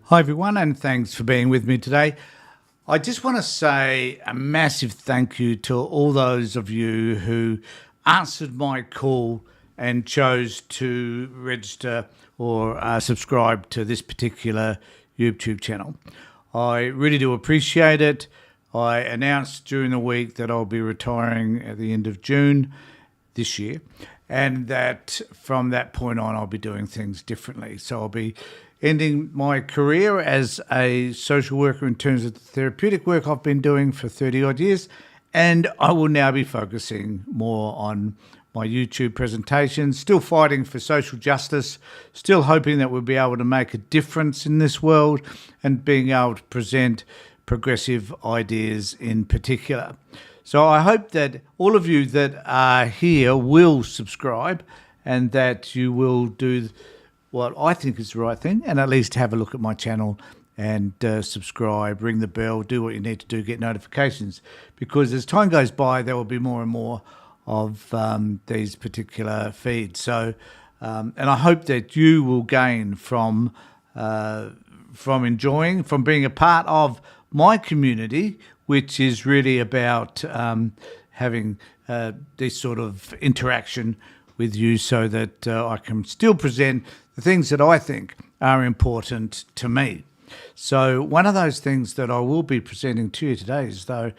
Hi, everyone, and thanks for being with me today. I just want to say a massive thank you to all those of you who answered my call and chose to register or subscribe to this particular YouTube channel. I really do appreciate it. I announced during the week that I'll be retiring at the end of June this year, and that from that point on I'll be doing things differently. So I'll be ending my career as a social worker in terms of the therapeutic work I've been doing for 30 odd years, and I will now be focusing more on my YouTube presentations, still fighting for social justice, still hoping that we'll be able to make a difference in this world and being able to present progressive ideas in particular. So I hope that all of you that are here will subscribe and that you will do what I think is the right thing and at least have a look at my channel and subscribe, ring the bell, do what you need to do, get notifications. Because as time goes by, there will be more and more of these particular feeds. So, and I hope that you will gain from enjoying, from being a part of my community, which is really about having this sort of interaction with you so that I can still present the things that I think are important to me. So one of those things that I will be presenting to you today is, though,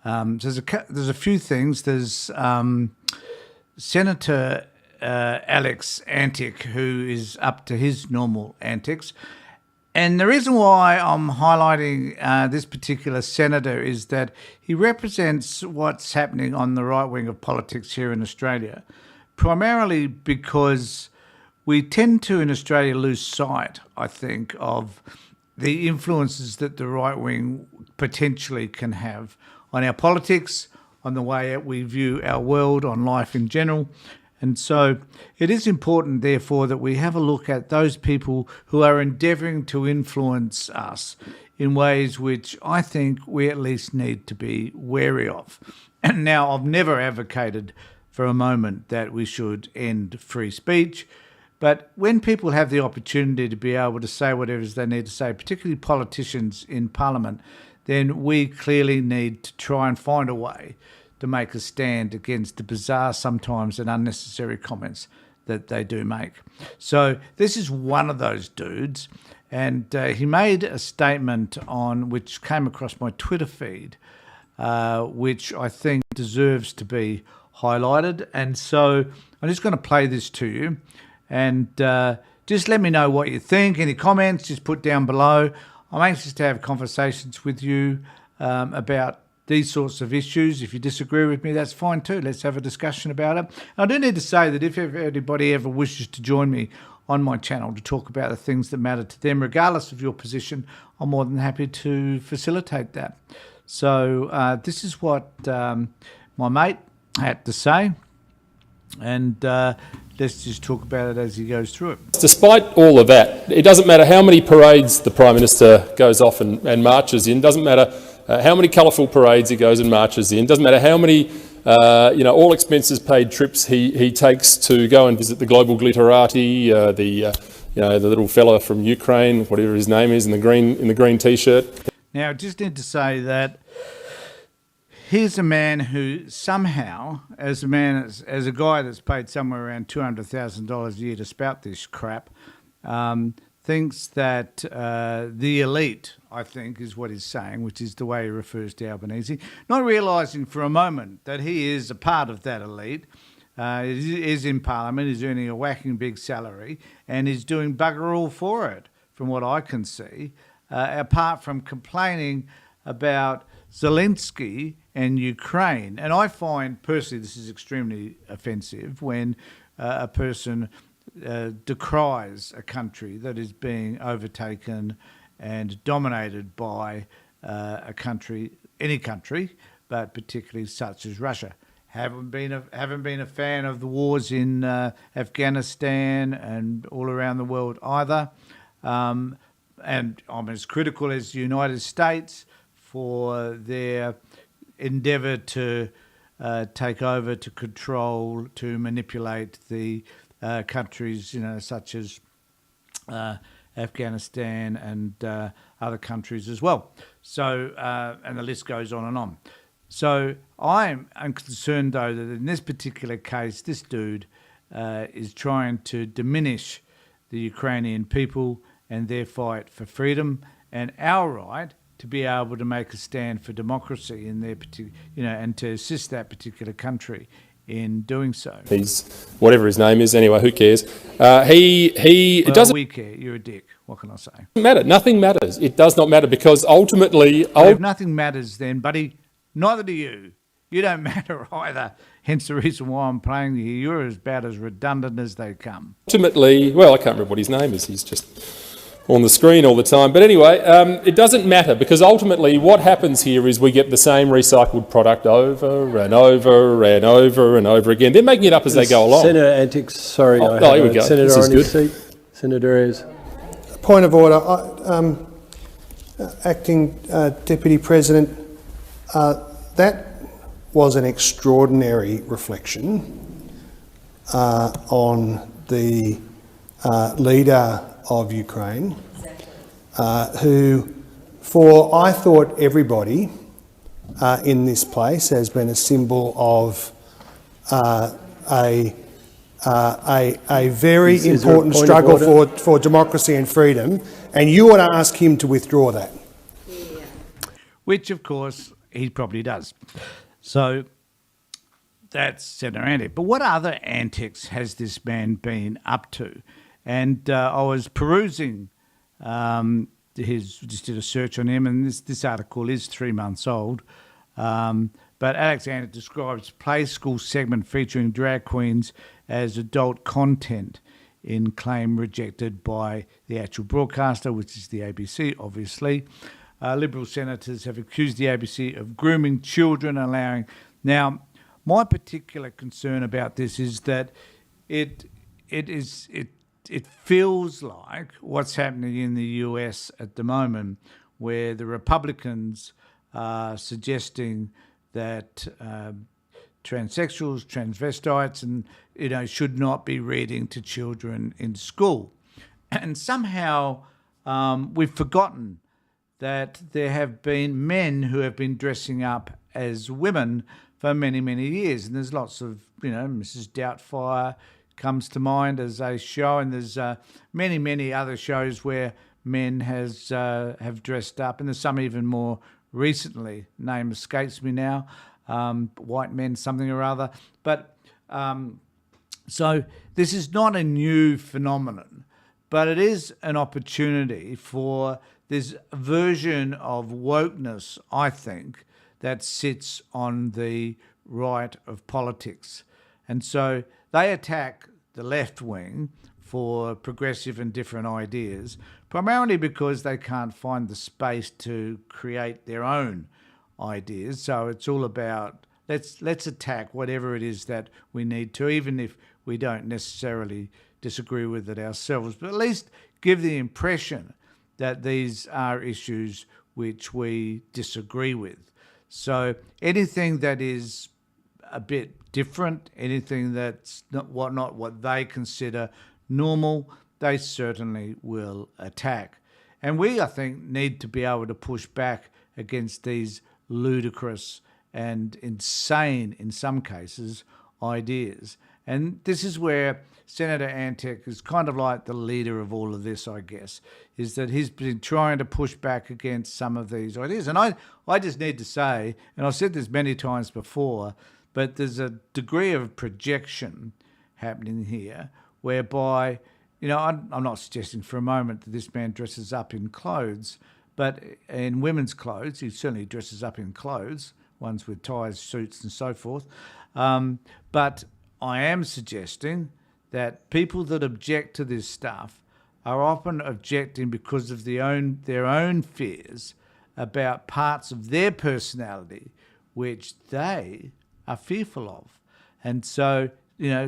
there's a few things. There's Senator Antic, who is up to his normal antics. And the reason why I'm highlighting this particular senator is that he represents what's happening on the right wing of politics here in Australia, primarily because we tend to, in Australia, lose sight, I think, of the influences that the right wing potentially can have on our politics, on the way we view our world, on life in general. And so it is important, therefore, that we have a look at those people who are endeavouring to influence us in ways which I think we at least need to be wary of. And now, I've never advocated for a moment that we should end free speech, but when people have the opportunity to be able to say whatever they need to say, particularly politicians in Parliament, then we clearly need to try and find a way to make a stand against the bizarre, sometimes and unnecessary comments that they do make. So this is one of those dudes, and he made a statement on which came across my Twitter feed, which I think deserves to be highlighted. And so I'm just going to play this to you, and just let me know what you think. Any comments, just put down below. I'm anxious to have conversations with you about these sorts of issues. If you disagree with me, that's fine too. Let's have a discussion about it. I do need to say that if anybody ever wishes to join me on my channel to talk about the things that matter to them, regardless of your position, I'm more than happy to facilitate that. So this is what my mate had to say, and let's just talk about it as he goes through it. Despite all of that, it doesn't matter how many parades the Prime Minister goes off and marches in, doesn't matter how many colourful parades he goes and marches in, doesn't matter how many all expenses paid trips he takes to go and visit the global glitterati, the little fella from Ukraine, whatever his name is, in the green t-shirt. Now, I just need to say that here's a man who somehow, as a guy that's paid somewhere around $200,000 a year to spout this crap, thinks that the elite, I think, is what he's saying, which is the way he refers to Albanese, not realising for a moment that he is a part of that elite, is in Parliament, is earning a whacking big salary, and is doing bugger all for it, from what I can see, apart from complaining about Zelensky and Ukraine. And I find, personally, this is extremely offensive when a person decries a country that is being overtaken and dominated by a country, any country, but particularly such as Russia. Haven't been a fan of the wars in Afghanistan and all around the world either. And I'm as critical as the United States for their endeavour to take over, to control, to manipulate the countries, such as Afghanistan and other countries as well. So, and the list goes on and on. So I'm concerned, though, that in this particular case, this dude is trying to diminish the Ukrainian people and their fight for freedom and our right to be able to make a stand for democracy in their particular, and to assist that particular country in doing so. He's whatever his name is anyway. Who cares? It doesn't We care. You're a dick. What can I say? matter. Nothing matters. It does not matter because ultimately, If nothing matters, then, buddy, neither do you. You don't matter either. Hence the reason why I'm playing you. You're about as redundant as they come. ultimately, well, I can't remember what his name is. He's just on the screen all the time. But anyway, it doesn't matter because ultimately what happens here is we get the same recycled product over and over and over and over again. They're making it up as they go along. Senator Antic, sorry. Here we go. Senator This is on his good. seat. Senator Ayres. Point of order. Acting Deputy President, that was an extraordinary reflection on the leader of Ukraine, who, for I thought everybody in this place has been a symbol of a very Is there a important point of struggle order? for democracy and freedom, and you want to ask him to withdraw that. Which, of course, he probably does. So that's Senator Antic. But what other antics has this man been up to? And I was perusing just did a search on him, and this article is 3 months old. But Alex Antic describes Play School segment featuring drag queens as adult content in claim rejected by the actual broadcaster, which is the ABC, obviously. Liberal senators have accused the ABC of grooming children, allowing... Now, my particular concern about this is that it feels like what's happening in the US at the moment, where the Republicans are suggesting that transsexuals, transvestites, and should not be reading to children in school, and somehow we've forgotten that there have been men who have been dressing up as women for many, many years, and there's lots of Mrs. Doubtfire comes to mind as a show, and there's many, many other shows where men have dressed up, and there's some even more recently. Name escapes me now. White Men, something or other. But so this is not a new phenomenon, but it is an opportunity for this version of wokeness, I think, that sits on the right of politics. And so they attack the left wing for progressive and different ideas, primarily because they can't find the space to create their own ideas. So it's all about let's attack whatever it is that we need to, even if we don't necessarily disagree with it ourselves, but at least give the impression that these are issues which we disagree with. So anything that is a bit different, anything that's not what they consider normal, they certainly will attack. And we, I think, need to be able to push back against these ludicrous and insane, in some cases, ideas. And this is where Senator Antic is kind of like the leader of all of this, I guess, is that he's been trying to push back against some of these ideas. And I just need to say, and I've said this many times before, but there's a degree of projection happening here whereby, I'm not suggesting for a moment that this man dresses up in clothes, but in women's clothes, he certainly dresses up in clothes, ones with ties, suits and so forth. But I am suggesting that people that object to this stuff are often objecting because of their own fears about parts of their personality which they are fearful of. And so,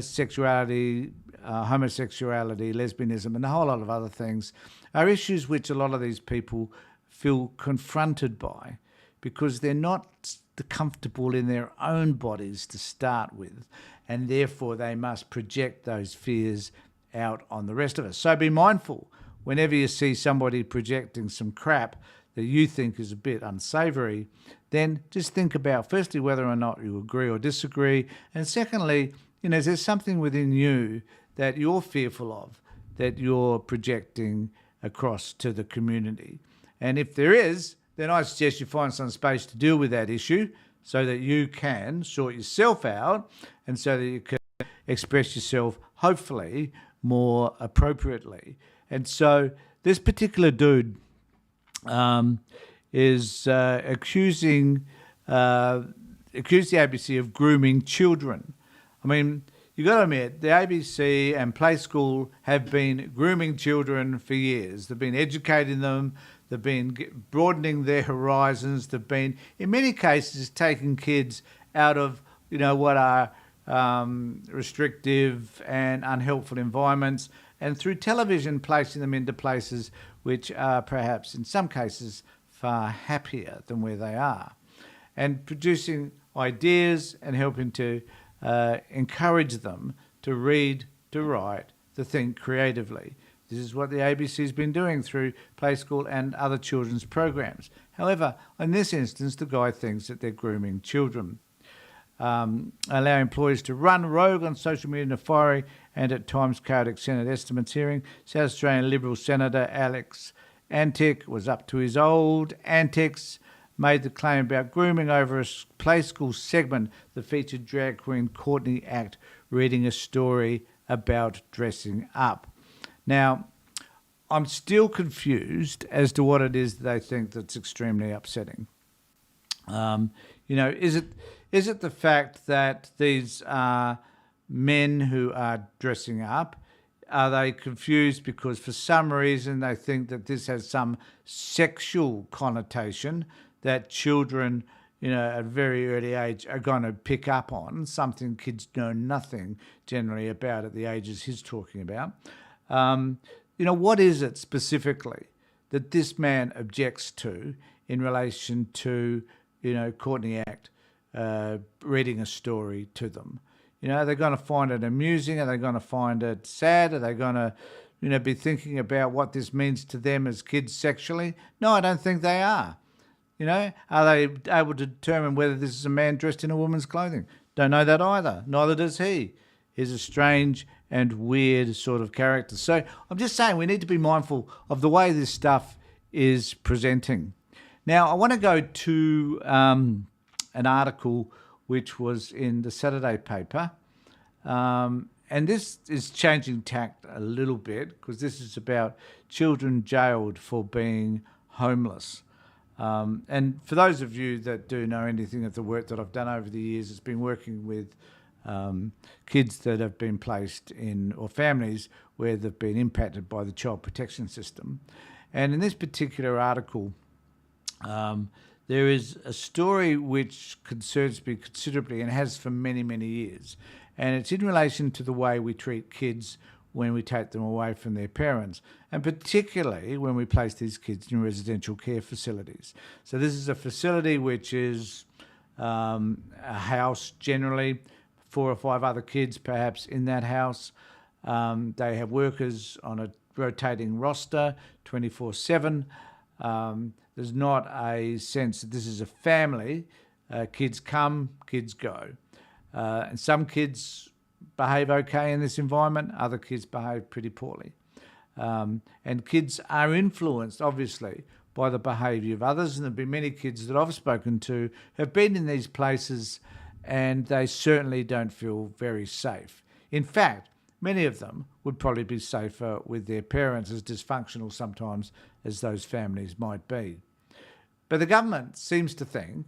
sexuality, homosexuality, lesbianism, and a whole lot of other things are issues which a lot of these people feel confronted by because they're not comfortable in their own bodies to start with, and therefore they must project those fears out on the rest of us. So be mindful whenever you see somebody projecting some crap that you think is a bit unsavoury, then just think about, firstly, whether or not you agree or disagree, and secondly, is there something within you that you're fearful of, that you're projecting across to the community? And if there is, then I suggest you find some space to deal with that issue so that you can sort yourself out and so that you can express yourself, hopefully, more appropriately. And so this particular dude is accusing the ABC of grooming children. I mean, you've got to admit, the ABC and Play School have been grooming children for years. They've been educating them. They've been broadening their horizons. They've been, in many cases, taking kids out of, what are restrictive and unhelpful environments, and through television placing them into places which are perhaps, in some cases, far happier than where they are, and producing ideas and helping to encourage them to read, to write, to think creatively. This is what the ABC has been doing through Play School and other children's programs. However, in this instance, the guy thinks that they're grooming children. Allow employees to run rogue on social media in a fiery and at times chaotic Senate estimates hearing. South Australian Liberal Senator Antic was up to his old antics, made the claim about grooming over a Play School segment that featured drag queen Courtney Act reading a story about dressing up. Now, I'm still confused as to what it is they think that's extremely upsetting. Is it the fact that these are men who are dressing up? Are they confused because for some reason they think that this has some sexual connotation that children, at a very early age are going to pick up on, something kids know nothing generally about at the ages he's talking about? What is it specifically that this man objects to in relation to, Courtney Act reading a story to them? Are they going to find it amusing? Are they going to find it sad? Are they going to, be thinking about what this means to them as kids sexually? No, I don't think they are. Are they able to determine whether this is a man dressed in a woman's clothing? Don't know that either. Neither does he. He's a strange and weird sort of character. So I'm just saying we need to be mindful of the way this stuff is presenting. Now, I want to go to an article which was in the Saturday paper. And this is changing tact a little bit because this is about children jailed for being homeless. And for those of you that do know anything of the work that I've done over the years, it's been working with kids that have been placed in, or families where they've been impacted by the child protection system. And in this particular article, there is a story which concerns me considerably and has for many, many years. And it's in relation to the way we treat kids when we take them away from their parents, and particularly when we place these kids in residential care facilities. So this is a facility which is a house generally, 4 or 5 other kids perhaps in that house. They have workers on a rotating roster 24/7. There's not a sense that this is a family. Kids come, kids go. And some kids behave okay in this environment, other kids behave pretty poorly. And kids are influenced, obviously, by the behaviour of others. And there have been many kids that I've spoken to have been in these places and they certainly don't feel very safe. In fact, many of them would probably be safer with their parents, as dysfunctional sometimes as those families might be. But the government seems to think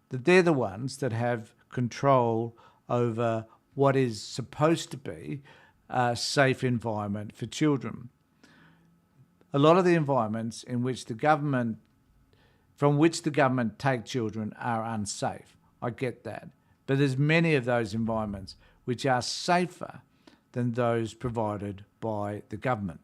that they're the ones that have control over what is supposed to be a safe environment for children. A lot of the environments in which the government, from which the government take children are unsafe. I get that. But there's many of those environments which are safer than those provided by the government.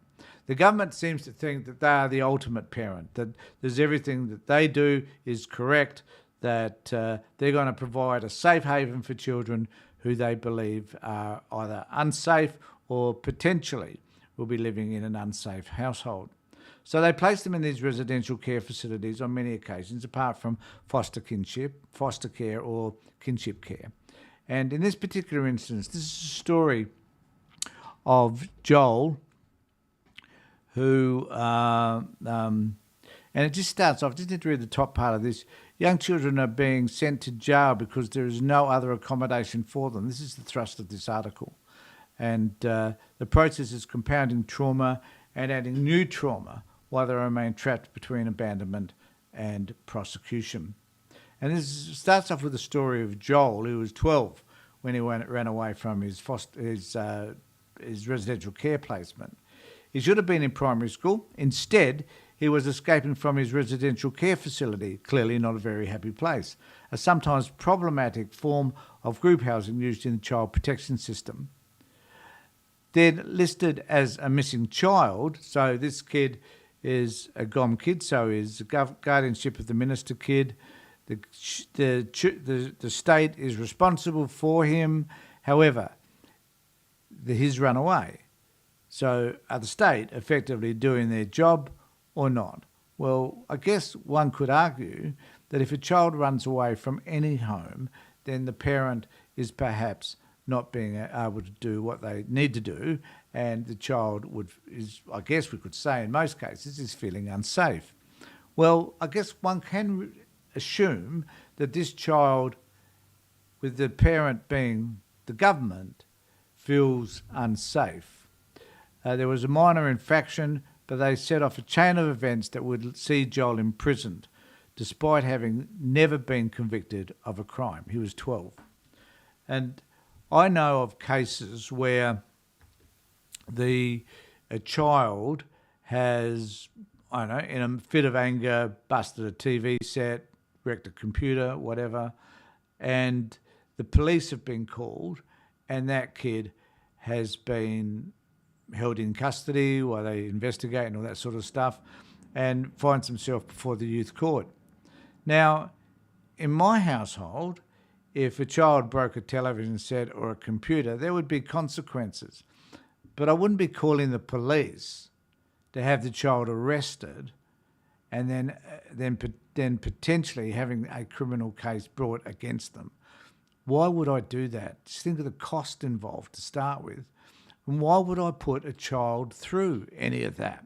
The government seems to think that they are the ultimate parent, that there's everything that they do is correct, that they're going to provide a safe haven for children who they believe are either unsafe or potentially will be living in an unsafe household. So they placed them in these residential care facilities on many occasions, apart from foster care or kinship care. And in this particular instance, this is a story of Joel, who, and it just starts off, just need to read the top part of this. Young children are being sent to jail because there is no other accommodation for them. This is the thrust of this article. And the process is compounding trauma and adding new trauma while they remain trapped between abandonment and prosecution. And this starts off with the story of Joel, who was 12 when he ran away from his residential care placement. He should have been in primary school. Instead, he was escaping from his residential care facility, clearly not a very happy place, a sometimes problematic form of group housing used in the child protection system. Then listed as a missing child, so this kid is a GOM kid, so is the guardianship of the minister kid. The state is responsible for him. However, he's run away. So are the state effectively doing their job or not? Well, I guess one could argue that if a child runs away from any home, then the parent is perhaps not being able to do what they need to do, and the child is, I guess we could say in most cases, is feeling unsafe. Well, I guess one can assume that this child, with the parent being the government, feels unsafe. There was a minor infraction, but they set off a chain of events that would see Joel imprisoned, despite having never been convicted of a crime. He was 12. And I know of cases where a child has, I don't know, in a fit of anger, busted a TV set, wrecked a computer, whatever, and the police have been called, and that kid has been held in custody while they investigate and all that sort of stuff, and finds himself before the youth court. Now, in my household, if a child broke a television set or a computer, there would be consequences. But I wouldn't be calling the police to have the child arrested and then potentially having a criminal case brought against them. Why would I do that? Just think of the cost involved to start with. And why would I put a child through any of that?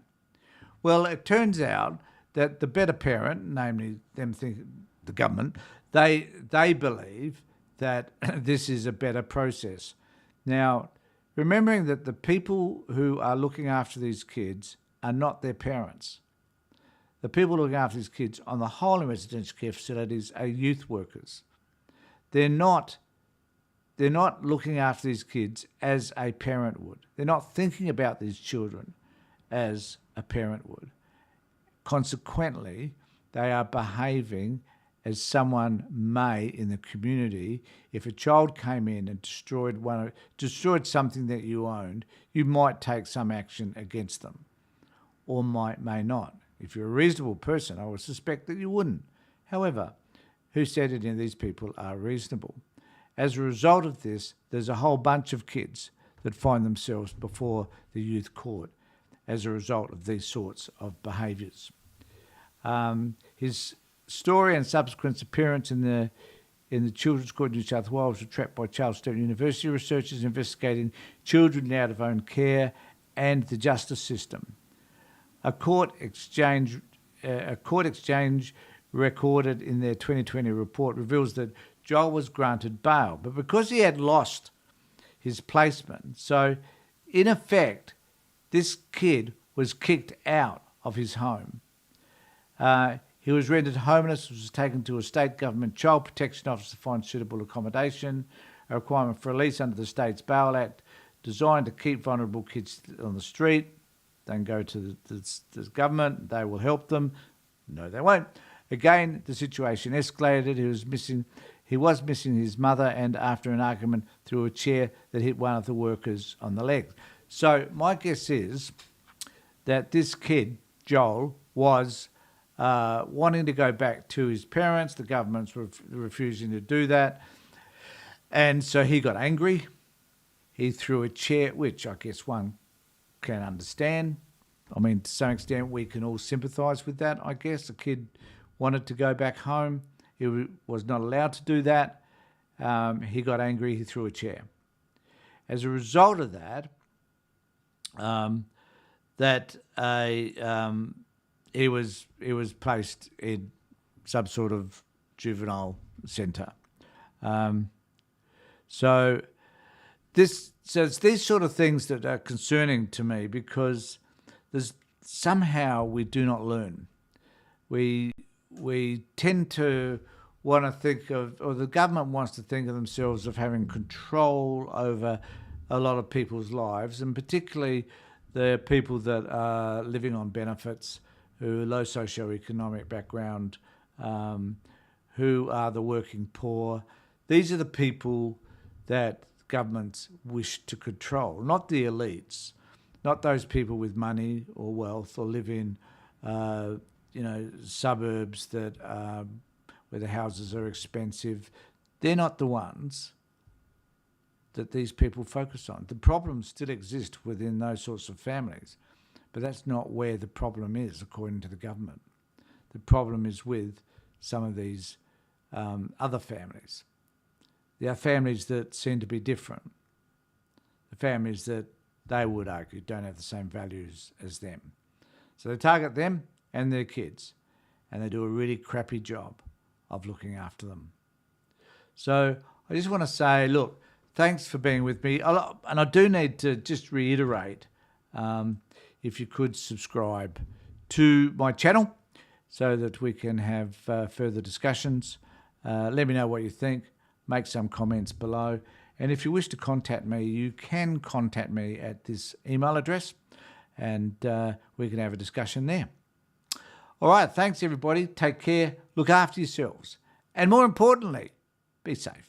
Well, it turns out that the better parent, namely the government, they believe that this is a better process. Now, remembering that the people who are looking after these kids are not their parents. The people looking after these kids on the whole in residential care facilities are youth workers. They're not looking after these kids as a parent would. They're not thinking about these children as a parent would. Consequently, they are behaving as someone may in the community. If a child came in and destroyed something that you owned, you might take some action against them, or may not. If you're a reasonable person, I would suspect that you wouldn't. However, who said any of these people are reasonable? As a result of this, there's a whole bunch of kids that find themselves before the youth court as a result of these sorts of behaviours. His story and subsequent appearance in the Children's Court in New South Wales were tracked by Charles Sturt University researchers investigating children out of own care and the justice system. A court exchange recorded in their 2020 report reveals that Joel was granted bail, but because he had lost his placement, so in effect, this kid was kicked out of his home. He was rendered homeless, was taken to a state government child protection office to find suitable accommodation, a requirement for release under the State's Bail Act, designed to keep vulnerable kids on the street. They can go to the government, they will help them. No, they won't. Again, the situation escalated. He was missing his mother, and after an argument, threw a chair that hit one of the workers on the leg. So my guess is that this kid, Joel, was wanting to go back to his parents. The government's refusing to do that. And so he got angry. He threw a chair, which I guess one can understand. I mean, to some extent, we can all sympathise with that, I guess. A kid wanted to go back home. He was not allowed to do that. He got angry. He threw a chair. As a result of that, he was placed in some sort of juvenile centre. So it's these sort of things that are concerning to me, because somehow we do not learn. We tend to want to think of, or the government wants to think of themselves of having control over a lot of people's lives, and particularly the people that are living on benefits, who are low socioeconomic background, who are the working poor. These are the people that governments wish to control, not the elites, not those people with money or wealth or live in suburbs that where the houses are expensive. They're not the ones that these people focus on. The problems still exist within those sorts of families, but that's not where the problem is, according to the government. The problem is with some of these other families. There are families that seem to be different. The families that they would argue don't have the same values as them. So they target them and their kids, and they do a really crappy job of looking after them. So I just want to say, look, thanks for being with me. And I do need to just reiterate, if you could subscribe to my channel so that we can have further discussions. Let me know what you think. Make some comments below. And if you wish to contact me, you can contact me at this email address, and we can have a discussion there. All right, thanks everybody. Take care. Look after yourselves. And more importantly, be safe.